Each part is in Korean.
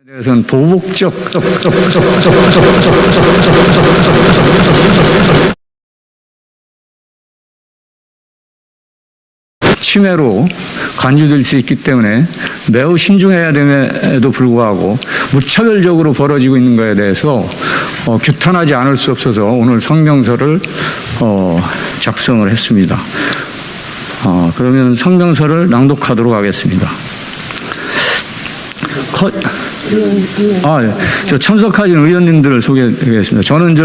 대해서는 보복적 침해로 간주될 수 있기 때문에 매우 신중해야 됨에도 불구하고 무차별적으로 벌어지고 있는 것에 대해서 규탄하지 않을 수 없어서 오늘 성명서를 작성을 했습니다. 그러면 성명서를 낭독하도록 하겠습니다. 저 참석하신 의원님들을 소개해드리겠습니다. 저는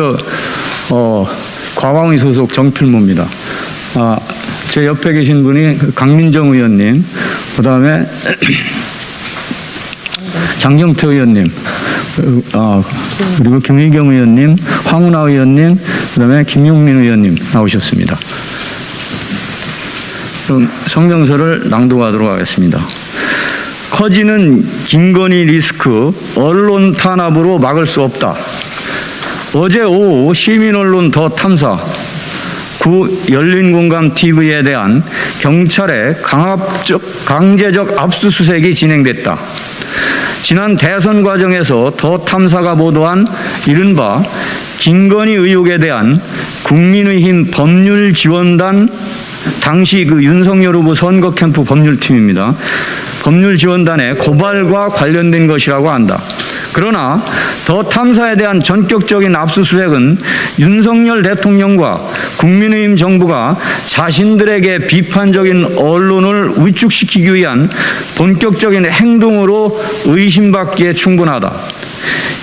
과방위 소속 정필모입니다. 제 옆에 계신 분이 강민정 의원님, 그 다음에 장경태 의원님, 그리고 김의겸 의원님, 황운하 의원님, 그 다음에 김용민 의원님 나오셨습니다. 그럼 성명서를 낭독하도록 하겠습니다. 커지는 김건희 리스크, 언론 탄압으로 막을 수 없다. 어제 오후 시민언론 더 탐사, 구 열린공감 TV에 대한 경찰의 강제적 압수수색이 진행됐다. 지난 대선 과정에서 더 탐사가 보도한 이른바 김건희 의혹에 대한 국민의힘 법률지원단, 당시 윤석열 후보 선거 캠프 법률팀입니다. 법률지원단의 고발과 관련된 것이라고 한다. 그러나 더 탐사에 대한 전격적인 압수수색은 윤석열 대통령과 국민의힘 정부가 자신들에게 비판적인 언론을 위축시키기 위한 본격적인 행동으로 의심받기에 충분하다.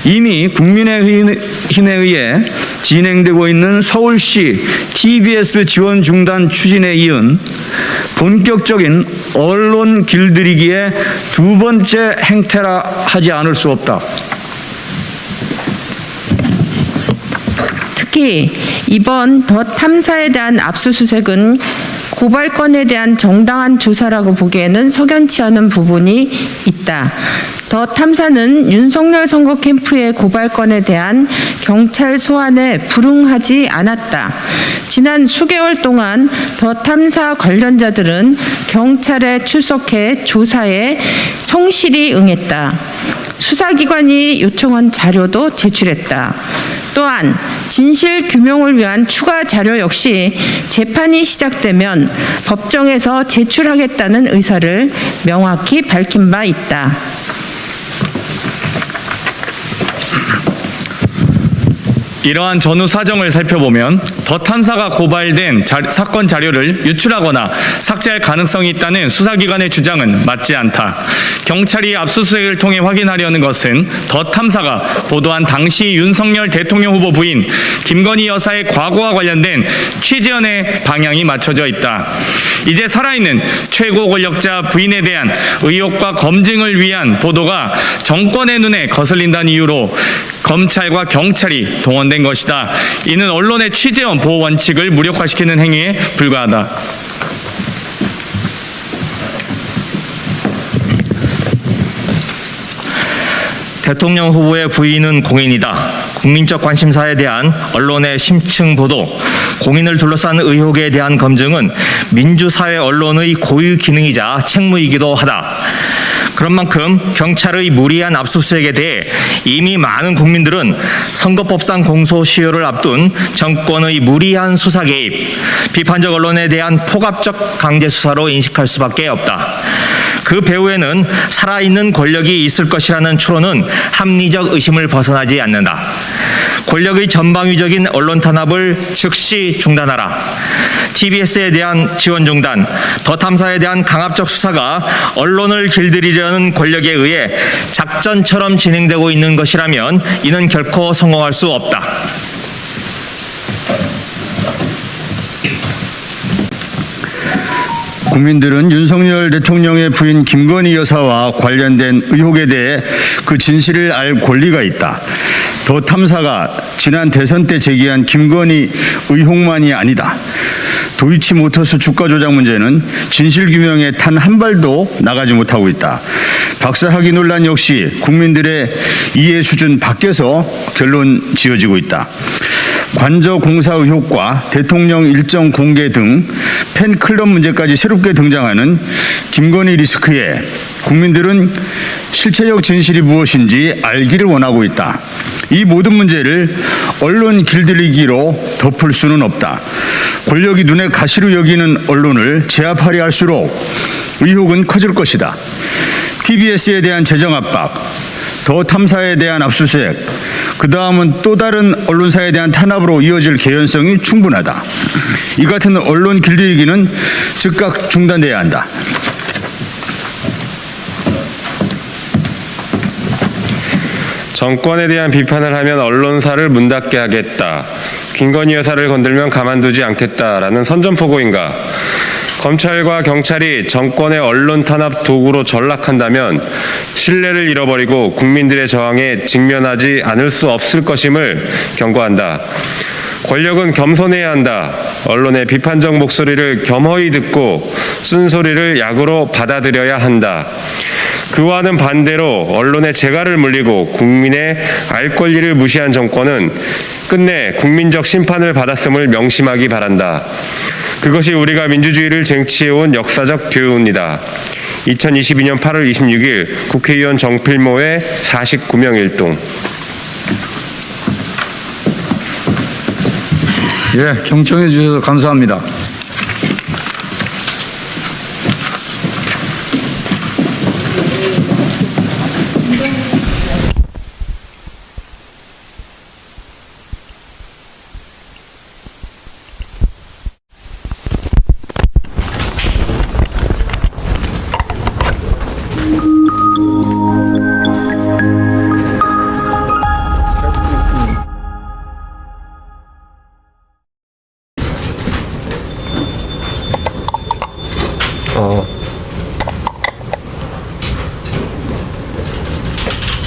이미 국민의힘에 의해 진행되고 있는 서울시 TBS 지원 중단 추진에 이은 본격적인 언론 길들이기의 두 번째 행태라 하지 않을 수 없다. 특히 이번 더 탐사에 대한 압수수색은 고발건에 대한 정당한 조사라고 보기에는 석연치 않은 부분이 있다. 더 탐사는 윤석열 선거 캠프의 고발건에 대한 경찰 소환에 불응하지 않았다. 지난 수개월 동안 더 탐사 관련자들은 경찰에 출석해 조사에 성실히 응했다. 수사기관이 요청한 자료도 제출했다. 또한 진실 규명을 위한 추가 자료 역시 재판이 시작되면 법정에서 제출하겠다는 의사를 명확히 밝힌 바 있다. 이러한 전후 사정을 살펴보면 더 탐사가 고발된 사건 자료를 유출하거나 삭제할 가능성이 있다는 수사기관의 주장은 맞지 않다. 경찰이 압수수색을 통해 확인하려는 것은 더 탐사가 보도한 당시 윤석열 대통령 후보 부인 김건희 여사의 과거와 관련된 취재원의 방향이 맞춰져 있다. 이제 살아있는 최고 권력자 부인에 대한 의혹과 검증을 위한 보도가 정권의 눈에 거슬린다는 이유로 검찰과 경찰이 동원된 것이다. 이는 언론의 취재원 보호 원칙을 무력화시키는 행위에 불과하다. 대통령 후보의 부인은 공인이다. 국민적 관심사에 대한 언론의 심층 보도, 공인을 둘러싼 의혹에 대한 검증은 민주사회 언론의 고유 기능이자 책무이기도 하다. 그런 만큼 경찰의 무리한 압수수색에 대해 이미 많은 국민들은 선거법상 공소시효를 앞둔 정권의 무리한 수사 개입, 비판적 언론에 대한 포괄적 강제 수사로 인식할 수밖에 없다. 그 배후에는 살아있는 권력이 있을 것이라는 추론은 합리적 의심을 벗어나지 않는다. 권력의 전방위적인 언론 탄압을 즉시 중단하라. TBS에 대한 지원 중단, 더 탐사에 대한 강압적 수사가 언론을 길들이려는 권력에 의해 작전처럼 진행되고 있는 것이라면 이는 결코 성공할 수 없다. 국민들은 윤석열 대통령의 부인 김건희 여사와 관련된 의혹에 대해 그 진실을 알 권리가 있다. 더 탐사가 지난 대선 때 제기한 김건희 의혹만이 아니다. 도이치모터스 주가 조작 문제는 진실 규명에 단 한 발도 나가지 못하고 있다. 박사학위 논란 역시 국민들의 이해 수준 밖에서 결론 지어지고 있다. 관저 공사 의혹과 대통령 일정 공개 등 팬클럽 문제까지 새롭게 등장하는 김건희 리스크에 국민들은 실체적 진실이 무엇인지 알기를 원하고 있다. 이 모든 문제를 언론 길들이기로 덮을 수는 없다. 권력이 눈에 가시로 여기는 언론을 제압하려 할수록 의혹은 커질 것이다. TBS에 대한 재정 압박, 더 탐사에 대한 압수수색, 그 다음은 또 다른 언론사에 대한 탄압으로 이어질 개연성이 충분하다. 이 같은 언론 길들이기는 즉각 중단돼야 한다. 정권에 대한 비판을 하면 언론사를 문 닫게 하겠다. 김건희 여사를 건들면 가만두지 않겠다라는 선전포고인가? 검찰과 경찰이 정권의 언론 탄압 도구로 전락한다면 신뢰를 잃어버리고 국민들의 저항에 직면하지 않을 수 없을 것임을 경고한다. 권력은 겸손해야 한다. 언론의 비판적 목소리를 겸허히 듣고 쓴소리를 약으로 받아들여야 한다. 그와는 반대로 언론의 재갈을 물리고 국민의 알 권리를 무시한 정권은 끝내 국민적 심판을 받았음을 명심하기 바란다. 그것이 우리가 민주주의를 쟁취해온 역사적 교훈이다. 2022년 8월 26일 국회의원 정필모의 49명 일동. 예, 경청해 주셔서 감사합니다.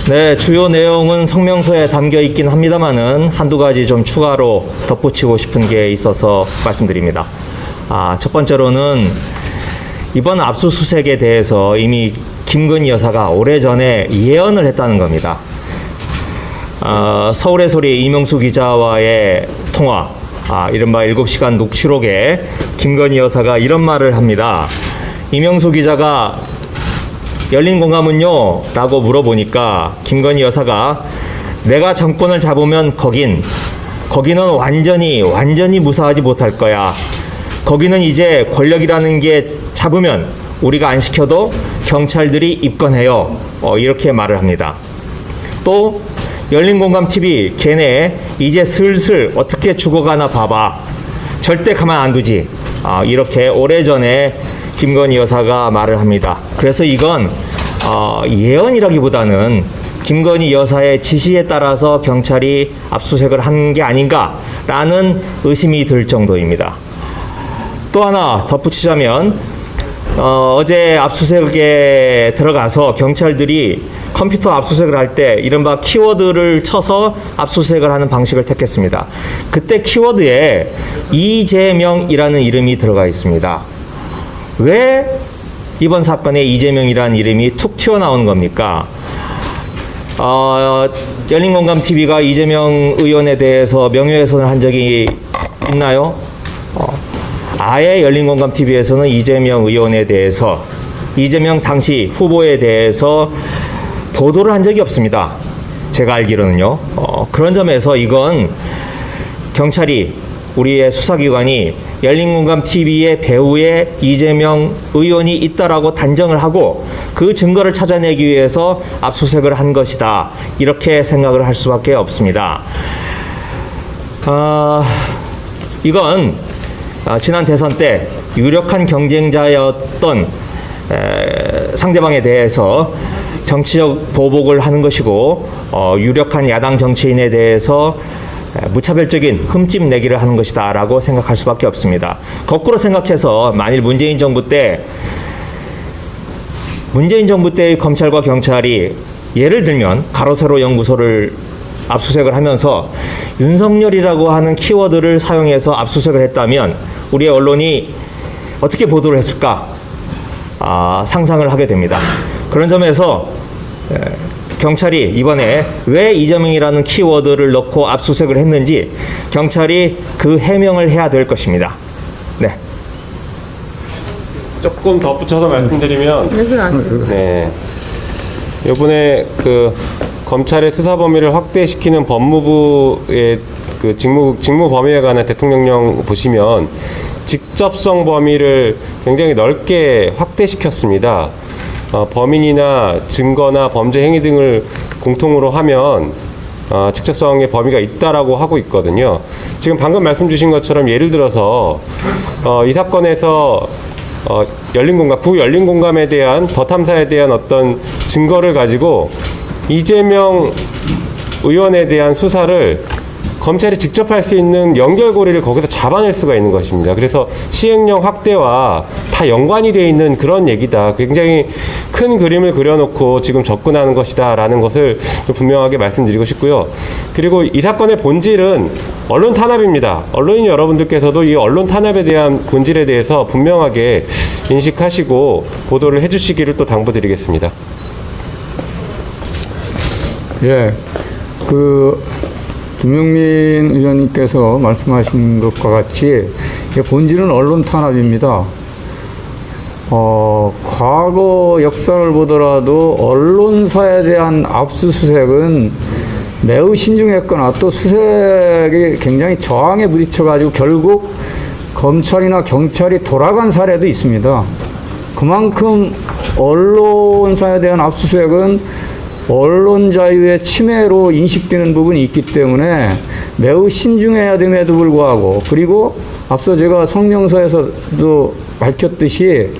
네, 주요 내용은 성명서에 담겨 있긴 합니다만은 한두 가지 좀 추가로 덧붙이고 싶은 게 있어서 말씀드립니다. 첫 번째로는 이번 압수수색에 대해서 이미 김건희 여사가 오래전에 예언을 했다는 겁니다. 서울의 소리 이명수 기자와의 통화, 이른바 7시간 녹취록에 김건희 여사가 이런 말을 합니다. 이명수 기자가 열린 공감은요? 라고 물어보니까 김건희 여사가 내가 정권을 잡으면 거기는 완전히 무사하지 못할 거야. 거기는 이제 권력이라는 게 잡으면 우리가 안 시켜도 경찰들이 입건해요. 이렇게 말을 합니다. 또 열린공감TV 걔네 이제 슬슬 어떻게 죽어가나 봐봐. 절대 가만 안 두지. 이렇게 오래전에 김건희 여사가 말을 합니다. 그래서 이건 예언이라기보다는 김건희 여사의 지시에 따라서 경찰이 압수수색을 한 게 아닌가라는 의심이 들 정도입니다. 또 하나 덧붙이자면 어제 압수수색에 들어가서 경찰들이 컴퓨터 압수수색을 할 때 이른바 키워드를 쳐서 압수수색을 하는 방식을 택했습니다. 그때 키워드에 이재명이라는 이름이 들어가 있습니다. 왜 이번 사건에 이재명이라는 이름이 툭 튀어나온 겁니까? 열린공감TV가 이재명 의원에 대해서 명예훼손을 한 적이 있나요? 아예 열린공감TV에서는 이재명 의원에 대해서, 이재명 당시 후보에 대해서 보도를 한 적이 없습니다. 제가 알기로는요. 그런 점에서 이건 경찰이, 우리의 수사기관이 열린공감TV의 배우에 이재명 의원이 있다라고 단정을 하고 그 증거를 찾아내기 위해서 압수수색을 한 것이다. 이렇게 생각을 할 수밖에 없습니다. 이건 지난 대선 때 유력한 경쟁자였던 상대방에 대해서 정치적 보복을 하는 것이고, 유력한 야당 정치인에 대해서 무차별적인 흠집 내기를 하는 것이다 라고 생각할 수밖에 없습니다. 거꾸로 생각해서 만일 문재인 정부 때의 검찰과 경찰이 예를 들면 가로세로 연구소를 압수수색을 하면서 윤석열이라고 하는 키워드를 사용해서 압수수색을 했다면 우리의 언론이 어떻게 보도를 했을까 상상을 하게 됩니다. 그런 점에서 경찰이 이번에 왜 이재명이라는 키워드를 넣고 압수수색을 했는지 경찰이 그 해명을 해야 될 것입니다. 네. 조금 덧붙여서 말씀드리면, 네. 이번에 그 검찰의 수사 범위를 확대시키는 법무부의 그 직무 범위에 관한 대통령령 보시면 직접성 범위를 굉장히 넓게 확대시켰습니다. 범인이나 증거나 범죄 행위 등을 공통으로 하면 직접성의 범위가 있다라고 하고 있거든요. 지금 방금 말씀 주신 것처럼 예를 들어서 이 사건에서 구 열린 공감에 대한 더 탐사에 대한 어떤 증거를 가지고 이재명 의원에 대한 수사를 검찰이 직접 할 수 있는 연결고리를 거기서 잡아낼 수가 있는 것입니다. 그래서 시행령 확대와 다 연관이 되어 있는 그런 얘기다. 굉장히 큰 그림을 그려놓고 지금 접근하는 것이다라는 것을 좀 분명하게 말씀드리고 싶고요. 그리고 이 사건의 본질은 언론 탄압입니다. 언론인 여러분들께서도 이 언론 탄압에 대한 본질에 대해서 분명하게 인식하시고 보도를 해주시기를 또 당부드리겠습니다. 예, 김용민 의원님께서 말씀하신 것과 같이 본질은 언론 탄압입니다. 과거 역사를 보더라도 언론사에 대한 압수수색은 매우 신중했거나 또 수색이 굉장히 저항에 부딪혀가지고 결국 검찰이나 경찰이 돌아간 사례도 있습니다. 그만큼 언론사에 대한 압수수색은 언론 자유의 침해로 인식되는 부분이 있기 때문에 매우 신중해야 됨에도 불구하고, 그리고 앞서 제가 성명서에서도 밝혔듯이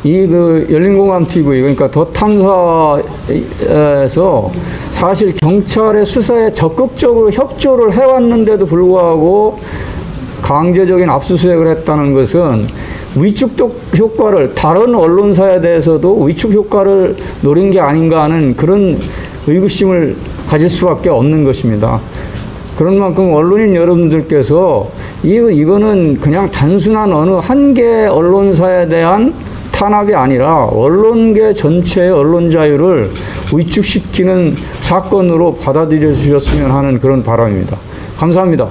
이 열린공감 TV, 그러니까 더 탐사에서 사실 경찰의 수사에 적극적으로 협조를 해왔는데도 불구하고 강제적인 압수수색을 했다는 것은 위축 효과를, 다른 언론사에 대해서도 위축 효과를 노린 게 아닌가 하는 그런 의구심을 가질 수밖에 없는 것입니다. 그런 만큼 언론인 여러분들께서 이거는 그냥 단순한 어느 한 개 언론사에 대한 탄압이 아니라 언론계 전체의 언론 자유를 위축시키는 사건으로 받아들여 주셨으면 하는 그런 바람입니다. 감사합니다.